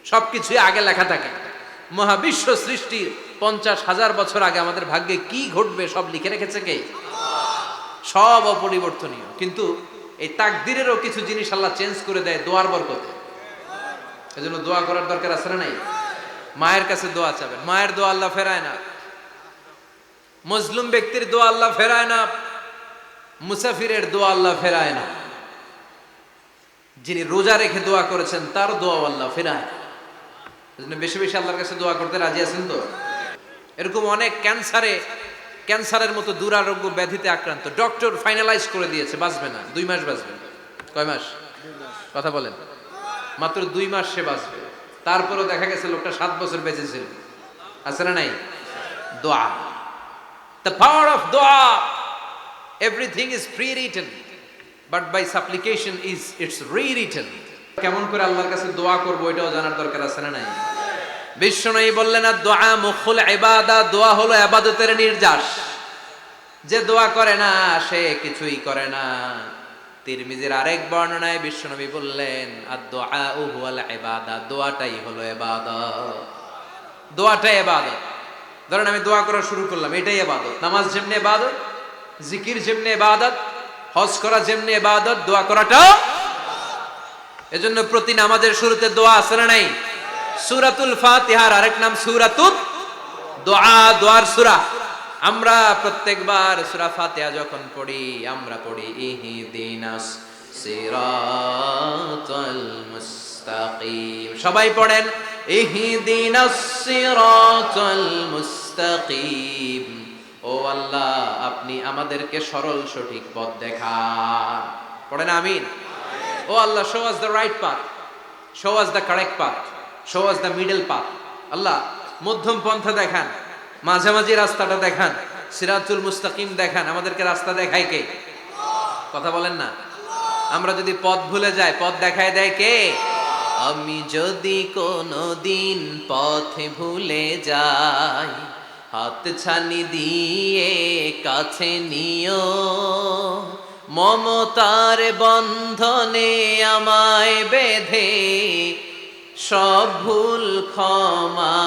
সবকিছুই আগে লেখা থাকে। মহাবিশ্ব সৃষ্টির 50,000 বছর আগে আমাদের ভাগ্যে কি ঘটবে সব লিখে রেখেছে কে? সব অপরিবর্তনীয়। কিন্তু এই তাকদিরেরও কিছু জিনিস আল্লাহ চেঞ্জ করে দেয় দোয়ার বরকতে। এজন্য দোয়া করার দরকার আছে না নাই? মায়ের কাছে দোয়া চাবেন, মায়ের দোয়া আল্লাহ ফেরায় না। মজলুম ব্যক্তির দোয়া আল্লাহ ফেরায় না। মুসাফিরের দোয়া আল্লাহ ফেরায় না। যিনি রোজা রেখে দোয়া করেছেন তার দোয়া আল্লাহ ফেরায় না। এজন্য বেশি বেশি আল্লাহর কাছে দোয়া করতে রাজি আছেন তো? এরকম অনেক ক্যান্সারের মতো দুরারোগ্য ব্যাধিতে আক্রান্ত, ডক্টর ফাইনালাইজ করে দিয়েছে বাঁচবে না, 2 মাস বাঁচবে। কয় মাস? কথা বলেন। মাত্র 2 মাস সে বাঁচবে। তারপরেও দেখা গেছে লোকটা 7 বছর বেঁচে ছিল। আছে না নাই? দোয়া, the power of দোয়া। everything is pre-written but by supplication is it's rewritten। কেমন করে আল্লাহর কাছে দোয়া করব এটাও জানার দরকার আছে না নাই? বিশ্বনবী বললেন আর দোয়া মুখুল ইবাদা, দোয়া হলো ইবাদতের নির্যাস। যে দোয়া করে না সে কিছুই করে না। তিরমিজির আরেক বর্ণনায় বিশ্বনবী বললেন আর দোয়া হুয়াল ইবাদা, দোয়াটাই হলো ইবাদত। দোয়াটাই ইবাদত। ধরেন আমি দোয়া করা শুরু করলাম, এটাই ইবাদত। নামাজ যেমনি ইবাদত, জিকির যেমনি ইবাদত, হজ করা যেমনি ইবাদত, দোয়া করাটা। এজন্য প্রতি নামাজের শুরুতে দোয়া আছে না নাই? সূরাতুল ফাতিহার আরেক নাম সূরাতুদ দোয়া, দোয়ার সূরা। আমরা প্রত্যেকবার সূরা ফাতিহা যখন পড়ি আমরা পড়ি ইহদিনাস সিরাতাল মুস্তাকিম। সবাই পড়েন ইহদিনাস সিরাতাল মুস্তাকিম। ও আল্লাহ আপনি আমাদেরকে সরল সঠিক পথ দেখান। পড়েন আমিন। ও আল্লাহ show us the right path, show us the correct path, show us the middle path। আল্লাহ মধ্যম পন্থা দেখান, মাঝামাঝি রাস্তাটা দেখান, সিরাতুল মুস্তাকিম দেখান। আমাদেরকে রাস্তা দেখায় কে? কথা বলেন না। আমরা যদি পথ ভুলে যাই পথ দেখায় দেয় কে? আমি যদি কোনদিন পথে ভুলে যাই হাত ছানি দিয়ে কাছে নিও, মমতার বন্ধনে আমায় বেঁধে সব ভুল ক্ষমা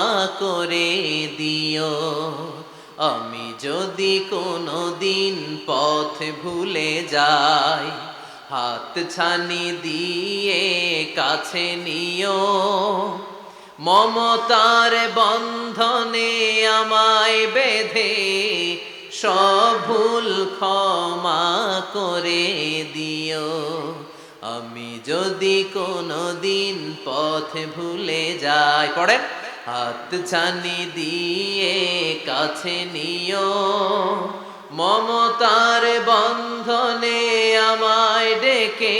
করে দিও। আমি যদি কোনদিন পথ ভুলে যাই হাত ছানি দিয়ে কাছে নিও, মমতার বন্ধনে আমায় বেঁধে সব ভুল ক্ষমা করে দিও। আমি যদি কোনদিন পথ ভুলে যাই, পড়েন হাত ছানি দিয়ে কাছে নিও, মমতার বন্ধনে আমায় ডেকে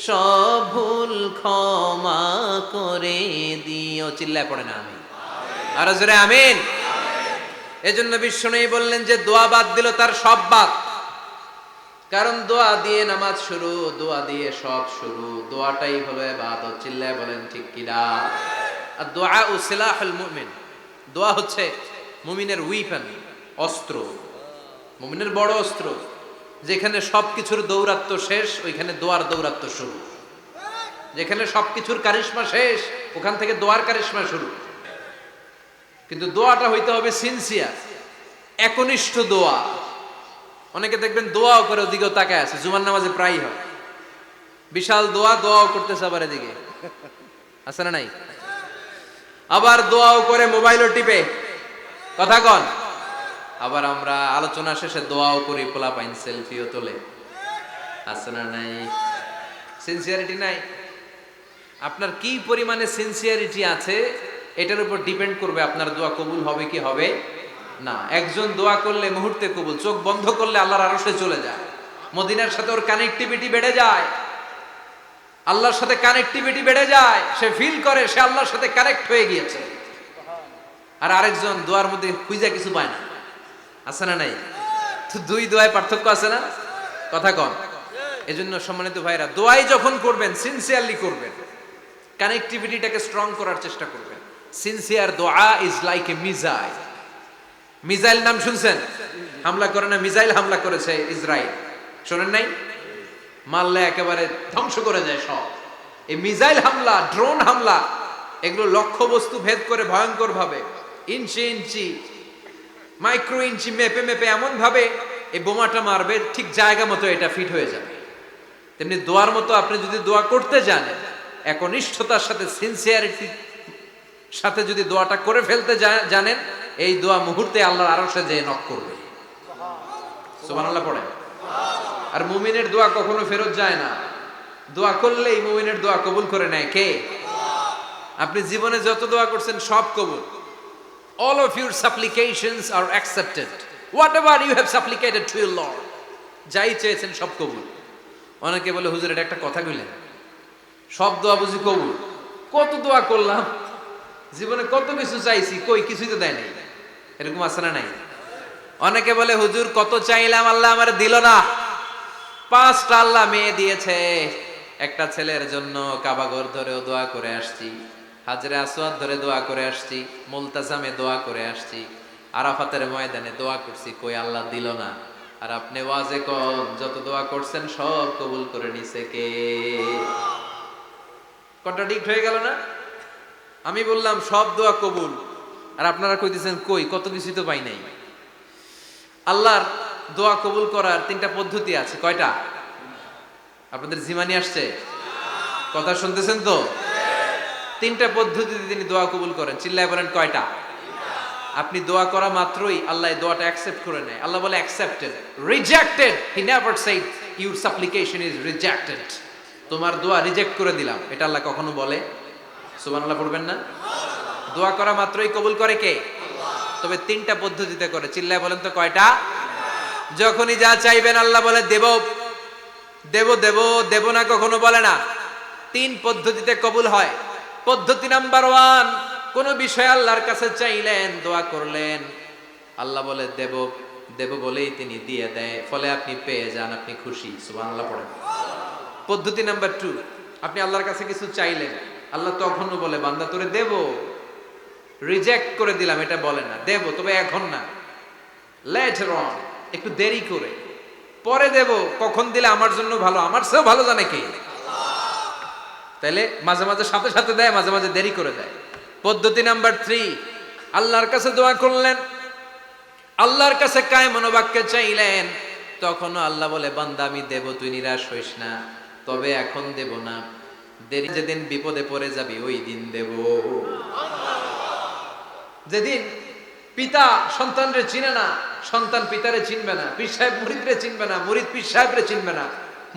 সব ভুল ক্ষমা করে দিও। চিল্লায় পড়েন আমিন। আর জোরে আমিন। এজন্য বিশ্বনবী বললেন যে দোয়া বাদ দিল তার সব বাদ। কারণ দোয়া দিয়ে নামাজ শুরু, দোয়া দিয়ে সব শুরু। দোয়াটাই হলো ইবাদত। চিল্লায় বলেন ঠিক কিনা? আর দোয়া সিলাহুল মুমিন। দোয়া হচ্ছে মুমিনের উইপন, অস্ত্র, মুমিনের বড় অস্ত্র। যেখানে সবকিছুর দৌরাত্ম শেষ ওইখানে দোয়ার দৌরাত্ম শুরু। যেখানে সবকিছুর কারিশমা শেষ ওখান থেকে দোয়ার কারিশমা শুরু। কিন্তু দোয়াটা হইতে হবে সিনসিয়ার, একনিষ্ঠ দোয়া। অনেকে দেখবেন দোয়াও করে ওদিকেও তাকায় আছে, জুমার নামাজে প্রায় হয় বিশাল দোয়া, দোয়াও করতেছে আবার এদিকে, আছে না নাই? আবার দোয়াও করে মোবাইলও টিপে, কথা কন। আবার আমরা আলোচনা শেষে দোয়াও করি, পোলাপাইন সেলফিও তোলে, আছে না নাই? সিনসিয়ারিটি নাই। আপনার কি পরিমাণে সিনসিয়ারিটি আছে এটার উপর ডিপেন্ড করবে আপনার দোয়া কবুল হবে কি হবে না। একজন দোয়া করলে মুহূর্তে কবুল, চোখ বন্ধ করলে আল্লাহর আরশে চলে যায়, মদিনার সাথে ওর কানেক্টিভিটি বেড়ে যায়, আল্লাহর সাথে কানেক্টিভিটি বেড়ে যায়, সে ফিল করে সে আল্লাহর সাথে কানেক্ট হয়ে গিয়েছে। আর আরেকজন দোয়ার মধ্যে খুঁজা কিছু পায় না, আছে না নাই? তো দুই দোয়ায় পার্থক্য আছে না, কথা কন। এজন্য সম্মানিত ভাইরা দোয়াই যখন করবেন সিনসিয়ারলি করবেন, কানেক্টিভিটিটাকে স্ট্রং করার চেষ্টা করবেন। সিনসিয়ার দোয়া is like a missile. Missile নাম শুনছেন? হামলা করে না, মিসাইল হামলা করেছে ইসরায়েল, শোনেন নাই? মারলে একেবারে ধ্বংস করে যায় সব। এই মিসাইল হামলা, ড্রোন হামলা এগুলো লক্ষ্য বস্তু ভেদ করে ভয়ঙ্কর ভাবে ইঞ্চি ইঞ্চি মাইক্রো ইঞ্চি মেপে মেপে এমন ভাবে এই বোমাটা মারবে ঠিক জায়গা মতো এটা ফিট হয়ে যাবে। তেমনি দোয়ার মতো আপনি যদি দোয়া করতে জানেন, একনিষ্ঠতার সাথে সিনসিয়ারিটি সাথে যদি দোয়াটা করে ফেলতে জানেন, এই দোয়া মুহূর্তে আল্লাহর আরশে যেয়ে নক করবে। সুবহানাল্লাহ পড়ে। আর মুমিনের দোয়া কখনো ফেরত যায় না। দোয়া করলেই মুমিনের দোয়া কবুল করে নেয় কে? আপনি জীবনে যত দোয়া করছেন সব কবুল। All of your supplications are accepted. Whatever you have supplicated to your Lord, যাই চেয়েছেন সব কবুল। অনেকে বলে হুজুর এটা একটা কথা কইলেন, সব দোয়া বুঝি কবুল? কত দোয়া করলাম, জীবনে কত কিছু চাইছি, কই কিছুই তো দেয় নাই। এরকম আছে না নাই? অনেকে বলে হুজুর কত চাইলাম আল্লাহ আমার দিল না। 5টা আল্লাহ মেয়ে দিয়েছে, একটা ছেলের জন্য কাবাঘর ধরেও দোয়া করে আসছি, হাজরে আসওয়াদ ধরে দোয়া করে আসছি, মুলতাজামে দোয়া করে আসছি, আরাফাতের ময়দানে দোয়া করছি, কই আল্লাহ দিল না। আর আপনি ওয়াজে কোন যত দোয়া করছেন সব কবুল করে নিছে কে? কন্ট্রাডিক্ট হয়ে গেল না? আমি বললাম সব দোয়া কবুল, আর আপনারা কইতেছেন কই কত কিছু তো পাই নাই। আল্লাহর দোয়া কবুল করার 3টা পদ্ধতি আছে। কয়টা? আপনাদের জিমানি আসছে? কথা শুনতেছেন তো? 3টা পদ্ধতিতে তিনি দোয়া কবুল করেন। চিল্লায় বলেন কয়টা? আপনি দোয়া করা মাত্রই আল্লাহ দোয়াটা অ্যাকসেপ্ট করে নেয়। আল্লাহ বলে accepted, rejected he never shed your সাপ্লিকেশন is rejected. তোমার দোয়া রিজেক্ট করে দিলাম, এটা আল্লাহ কখনো বলে? সুবহানাল্লাহ পড়বেন না? দোয়া করা মাত্রই কবুল করে কে? তবে 3টা পদ্ধতিতে করে। চিল্লায় বলেন তো কয়টা? যখনই যা চাইবেন আল্লাহ বলে দেব দেব দেব, দেব না কখনো বলে না। 3 পদ্ধতিতে কবুল হয়। পদ্ধতি নাম্বার 1, কোন বিষয় আল্লাহর কাছে চাইলেন, দোয়া করলেন, আল্লাহ বলে দেব দেব বলেই তিনি দিয়ে দেয়, ফলে আপনি পেয়ে যান, আপনি খুশি। সুবহানাল্লাহ পড়েন। পদ্ধতি নাম্বার 2, আপনি আল্লাহর কাছে কিছু চাইলেন, আল্লাহ তখনও বলে বান্দা তোরে দেব, রিজেক্ট করে দিলাম এটা বলে না, দেব তবে এখন না, লেটার অন, একটু দেরি করে, পরে দেব, কখন দিলে আমার জন্য ভালো, আমার চেয়েও ভালো জানে কে? তাইলে মাঝে মাঝে সাথে সাথে দেয়, মাঝে মাঝে দেরি করে দেয়। পদ্ধতি নাম্বার 3, আল্লাহর কাছে দোয়া করলেন, আল্লাহর কাছে কায় মনোবাক্যে চাইলেন, তখনও আল্লাহ বলে বান্দা আমি দেব, তুই নিরাশ হইস না, তবে এখন দেব না, দেরি যেদিন বিপদে পড়ে যাবি ওই দিন দেব। যেদিন পিতা সন্তানরে চিনে না, সন্তান পিতারে চিনবে না, পীর সাহেব মুরিদরে চিনবে না, মুরিদ পীর সাহেবরে চিনবে না,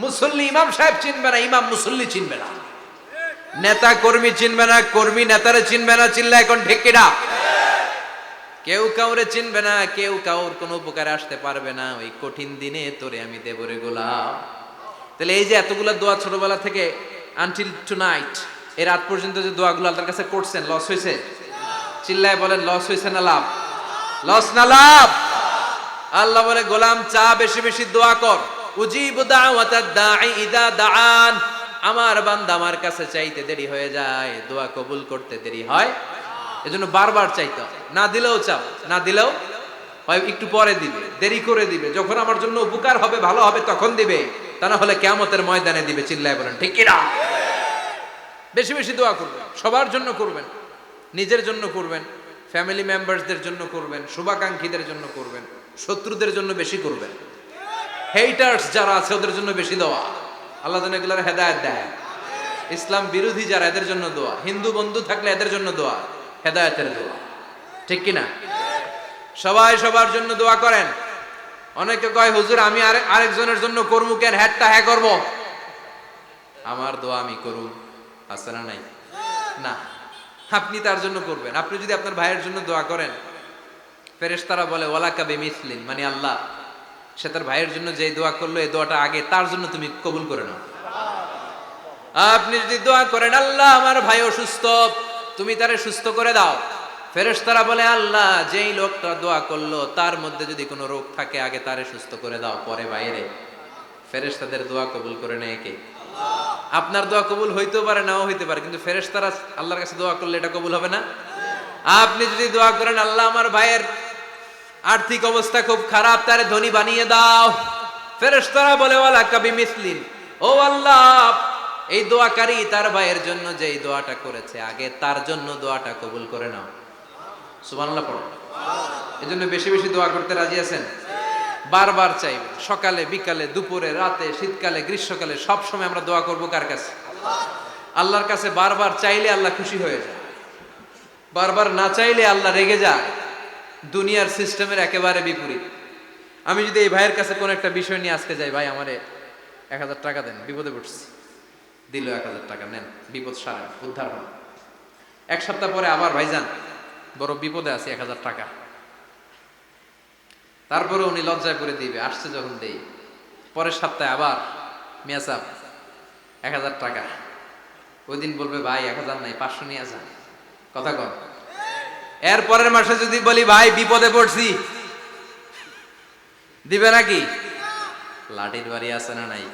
মুসল্লি ইমাম সাহেব চিনবে না, ইমাম মুসল্লি চিনবে না, নেতা কর্মী চিনবে না, কর্মী নেতারে চিনবে না। চিল্লা এখন ঠিক কিনা? কেউ কাউরে চিনবে না, কেউ কাউর কোনো উপকারে আসতে পারবে না। ওই কঠিন দিনে তোরে আমি দেব রে গোলাম। তাহলে এই যে এতগুলা দোয়া ছোটবেলা থেকে আনটিল টুনাইট, এর রাত পর্যন্ত যে দোয়াগুলো আল্লাহর কাছে করছেন, লস হয়েছে? চিল্লায় বলেন লস হয়েছে না লাভ? লস না লাভ? আল্লাহ বলে গোলাম চা বেশি বেশি দোয়া কর, উজিবু দাওয়াতাদ দাঈ ইযা দাআন। আমার বান্দা আমার কাছে চাইতে দেরি হয়ে যায়, দোয়া কবুল করতে দেরি হয়, এজন্য বারবার চাইতে হয়। না দিলেও চাও, না দিলেও হয় একটু পরে দিবে, দেরি করে দিবে, যখন আমার জন্য উপকার হবে, ভালো হবে তখন দিবে, তা না হলে কিয়ামতের ময়দানে দিবে। চিল্লায় বলেন ঠিক কিনা? বেশি বেশি দোয়া করবেন, সবার জন্য করবেন, নিজের জন্য করবেন, ফ্যামিলি মেম্বারসদের জন্য করবেন, শুভাকাঙ্ক্ষীদের জন্য করবেন, শত্রুদের জন্য বেশি করবেন, হেটার্স যারা আছে ওদের জন্য বেশি দোয়া। আল্লাহ যেন এগুলোর হেদায়েত দেয়। ইসলাম বিরোধী যারা, এদের জন্য দোয়া। হিন্দু বন্ধু থাকলে এদের জন্য দোয়া, হেদায়েতের দোয়া। ঠিক কিনা? সবাই সবার জন্য দোয়া করেন। অনেকে কয় হুজুর আমি আরেকজনের জন্য করবো কেন, হ্যাটটা হ্যাঁ করবো, আমার দোয়া আমি করুন, আছে না নাই? না, আপনি তার জন্য করবেন। আপনি যদি আপনার ভাইয়ের জন্য দোয়া করেন, ফেরেশতারা বলে ওয়ালাকা বিমিসলিন, মানে আল্লাহ সে তার ভাইয়ের জন্য যে দোয়া করলো এই দোয়াটা আগে তার জন্য তুমি কবুল করে নাও। আপনি যদি দোয়া করেন আল্লাহ আমার ভাই অসুস্থ, তুমি তারে সুস্থ করে দাও, ফেরেশতারা বলে আল্লাহ যেই লোকটা দোয়া করলো তার মধ্যে যদি কোনো রোগ থাকে আগে তারে সুস্থ করে দাও, পরে বাইরে। ফেরেশতাদের দোয়া কবুল করে নেয় কে? আপনার দোয়া কবুল হইতেও পারে, নাও হইতে পারে, কিন্তু ফেরেশতারা আল্লাহর কাছে দোয়া করলে এটা কবুল হবে না। আপনি যদি দোয়া করেন আল্লাহ আমার ভাইয়ের আর্থিক অবস্থা খুব খারাপ, তারে ধনী বানিয়ে দাও, ফেরেশতারা বলে ওয়ালাকা বিমিসলিন, ও আল্লাহ এই দোয়াকারী তার ভাইয়ের জন্য যে এই দোয়াটা করেছে, আগে তার জন্য দোয়াটা কবুল করে নাও। সুবহানাল্লাহ পড়ো। এই জন্য বেশি বেশি দোয়া করতে রাজি আছেন? বারবার চাইবেন, সকালে বিকালে দুপুরে রাতে শীতকালে গ্রীষ্মকালে সব সময় আমরা দোয়া করব কার কাছে? আল্লাহর কাছে। বারবার চাইলে আল্লাহ খুশি হয়ে যায়, বারবার না চাইলে আল্লাহ রেগে যায়। দুনিয়ার সিস্টেমের একেবারে বিপরীত। আমি যদি এই ভাইয়ের কাছে কোন একটা বিষয় নিয়ে আজকে যাই, ভাই আমারে 1000 টাকা দেন, বিপদে পড়ছি, দিল 1000 টাকা, নেন, বিপদ সারেন, উদ্ধার হন। এক সপ্তাহ পরে আবার ভাইজান বড় বিপদে আছি, 1000 টাকা। তারপরে উনি লজ্জায় পড়ে দিবে, আসছে যখন দেই। পরের সপ্তাহে আবার মিয়া সাহেব 1000 টাকা। ওই দিন বলবে ভাই 1000 নাই, 500 নিয়ে যান। কথা কন। এর পরের মাসে যদি বলি ভাই বিপদে পড়ছি, দিবে নাকি? লাঠির বাড়ি আছে না নাই?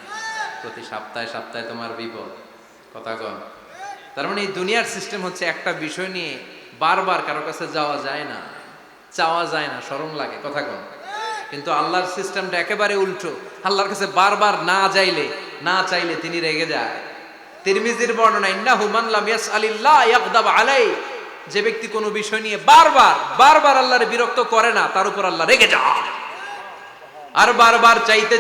প্রতি সপ্তাহে সপ্তাহে তোমার বিপদ। কথা কন। তার মানে এই দুনিয়ার সিস্টেম হচ্ছে একটা বিষয় নিয়ে বারবার কারো কাছে যাওয়া যায় না, চাওয়া যায় না, শরম লাগে। কথা কন। কিন্তু আল্লাহর সিস্টেমটা একেবারে উল্টো। আল্লাহর কাছে বারবার না চাইলে তিনি রেগে যায়। তিরমিজির বর্ণনা, ইন্নাহু মান লাম ইয়াসআলিল্লাহ ইয়াগদাব আলাই, যে ব্যক্তি কোনো বিষয় নিয়ে বারবার আল্লাহর বিরক্ত করে না, তার উপর আল্লাহ রেগে যায়। আর বারবার চাইতে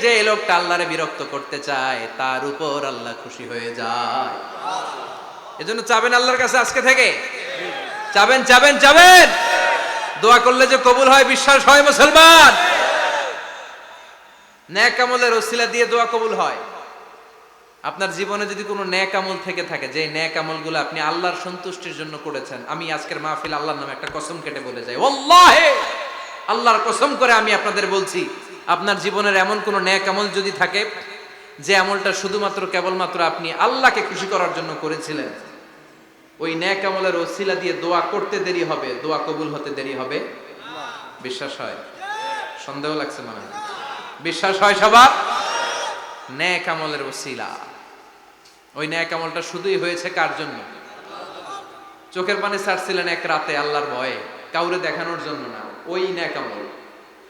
যে লোকটা আল্লাহরে বিরক্ত করতে চায়, তার উপর আল্লাহ খুশি হয়ে যায়। এজন্য চাবেন আল্লাহর কাছে আজকে থেকে, চাবেন। দোয়া করলে যে কবুল হয় বিশ্বাস হয় মুসলমান। নেক আমলের ওসিলা দিয়ে দোয়া কবুল হয়। আপনার জীবনে যদি কোনো নেক আমল থেকে থাকে, যে নেক আমলগুলো আপনি আল্লাহর সন্তুষ্টির জন্য করেছেন, আমি আজকের মাহফিল আল্লাহর নামে একটা কসম কেটে বলে যাই, ওয়াল্লাহি আল্লাহর কসম করে আমি আপনাদের বলছি, আপনার জীবনের এমন কোন নেক আমল যদি থাকে, যে আমলটা শুধুমাত্র কেবলমাত্র আপনি আল্লাহকে খুশি করার জন্য করেছিলেন, ওই নেক আমলের ওসিলা দিয়ে দোয়া করতে দেরি হবে, দোয়া কবুল হতে দেরি হবে। বিশ্বাস হয়? সন্দেহ লাগছে মনে হয়। বিশ্বাস হয় সবার? নেক আমলের ওসিলা, ওই নেক আমলটা শুধুই হয়েছে কার জন্য? চোখের পানি ছাড়ছিলেন এক রাতে আল্লাহর ভয়ে, কাউরে দেখানোর জন্য না। ওই নেক আমল